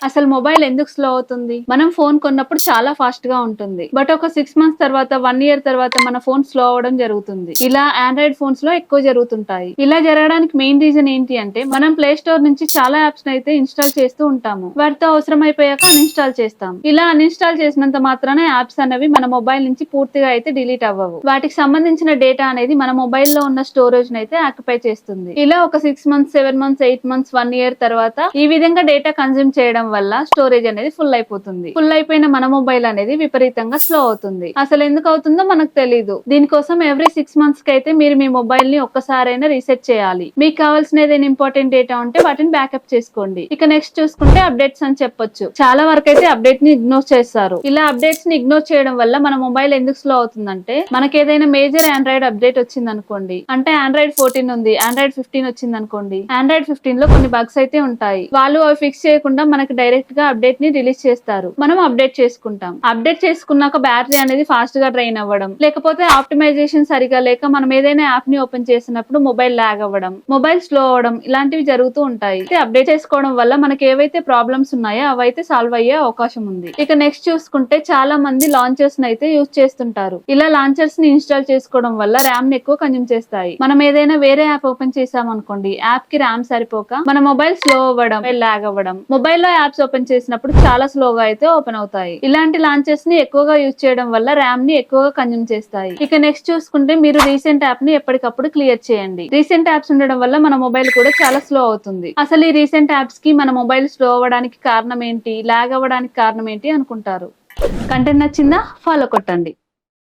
అసలు మొబైల్ ఎందుకు స్లో అవుతుంది? మనం ఫోన్ కొన్నప్పుడు చాలా ఫాస్ట్ గా ఉంటుంది. బట్ ఒక 6 మంత్స్ తర్వాత 1 ఇయర్ తర్వాత మన ఫోన్ స్లో అవడం జరుగుతుంది. ఇలా ఆండ్రాయిడ్ ఫోన్స్ లో ఎక్కువ జరుగుతుంటాయి. ఇలా జరగడానికి మెయిన్ రీజన్ ఏంటి అంటే మనం ప్లే స్టోర్ నుంచి చాలా యాప్స్ అయితే ఇన్స్టాల్ చేస్తూ ఉంటాము. వాటితో అవసరం అయిపోయాక అన్ఇన్స్టాల్ చేస్తాం. ఇలా అన్ఇన్స్టాల్ చేసినంత మాత్రాన యాప్స్ అనేవి మన మొబైల్ నుంచి పూర్తిగా అయితే డిలీట్ అవ్వవు. వాటికి సంబంధించిన డేటా అనేది మన మొబైల్ లో ఉన్న స్టోరేజ్ అయితే ఆక్యుపై చేస్తుంది. ఇలా ఒక 6 మంత్స్ 7 మంత్స్ 8 మంత్స్ 1 ఇయర్ తర్వాత ఈ విధంగా డేటా కన్జ్యూమ్ చేయడం వల్ల స్టోరేజ్ అనేది ఫుల్ అయిపోతుంది. ఫుల్ అయిపోయిన మన మొబైల్ అనేది విపరీతంగా స్లో అవుతుంది. అసలు ఎందుకు అవుతుందో మనకు తెలియదు. దీనికోసం ఎవ్రీ 6 మంత్స్ కి అయితే మీరు మీ మొబైల్ ని ఒక్కసారైనా రీసెట్ చేయాలి. మీకు కావాల్సిన ఏదైనా ఇంపార్టెంట్ డేటా ఉంటే వాటిని బ్యాకప్ చేసుకోండి. ఇక నెక్స్ట్ చూసుకుంటే అప్డేట్స్ అని చెప్పొచ్చు. చాలా వరకు అయితే అప్డేట్ ని ఇగ్నోర్ చేస్తారు. ఇలా అప్డేట్స్ ని ఇగ్నోర్ చేయడం వల్ల మన మొబైల్ ఎందుకు స్లో అవుతుందంటే మనకి ఏదైనా మేజర్ ఆండ్రాయిడ్ అప్డేట్ వచ్చింది అనుకోండి, అంటే ఆండ్రాయిడ్ 14 ఉంది, ఆండ్రాయిడ్ 15 వచ్చింది అనుకోండి, ఆండ్రాయిడ్ 15 లో కొన్ని బగ్స్ అయితే ఉంటాయి. వాళ్ళు అవి ఫిక్స్ చేయకుండా మనకి డైరెక్ట్ గా అప్డేట్ ని రిలీజ్ చేస్తారు. మనం అప్డేట్ చేసుకుంటాం. అప్డేట్ చేసుకున్నాక బ్యాటరీ అనేది ఫాస్ట్ గా డ్రైన్ అవ్వడం, లేకపోతే ఆప్టిమైజేషన్ సరిగా లేక మనం ఏదైనా యాప్ ని ఓపెన్ చేసినప్పుడు మొబైల్ లాగ్ అవ్వడం, మొబైల్ స్లో అవడం ఇలాంటివి జరుగుతూ ఉంటాయి. అప్డేట్ చేసుకోవడం వల్ల మనకి ఏవైతే ప్రాబ్లమ్స్ ఉన్నాయో అవైతే సాల్వ్ అయ్యే అవకాశం ఉంది. ఇక నెక్స్ట్ చూసుకుంటే చాలా మంది లాంచర్స్ ని అయితే యూజ్ చేస్తుంటారు. ఇలా లాంచర్స్ ని ఇన్స్టాల్ చేసుకోవడం వల్ల ర్యామ్ ని ఎక్కువ కన్జ్యూమ్ చేస్తాయి. మనం ఏదైనా వేరే యాప్ ఓపెన్ చేసాం అనుకోండి, యాప్ కి ర్యామ్ సరిపోక మన మొబైల్ స్లో అవ్వడం, లాగ్ అవ్వడం, మొబైల్ లో యాప్స్ ఓపెన్ చేసినప్పుడు చాలా స్లోగా అయితే ఓపెన్ అవుతాయి. ఇలాంటి లాంచెస్ ని ఎక్కువగా యూజ్ చేయడం వల్ల ర్యామ్ ని ఎక్కువగా కన్జ్యూమ్ చేస్తాయి. ఇక నెక్స్ట్ చూసుకుంటే మీరు రీసెంట్ యాప్ ని ఎప్పటికప్పుడు క్లియర్ చేయండి. రీసెంట్ యాప్స్ ఉండడం వల్ల మన మొబైల్ కూడా చాలా స్లో అవుతుంది. అసలు ఈ రీసెంట్ యాప్స్ కి మన మొబైల్ స్లో అవ్వడానికి కారణం ఏంటి, లాగ్ అవ్వడానికి కారణం ఏంటి అనుకుంటారు? కంటెంట్ నచ్చిందా? ఫాలో కొట్టండి.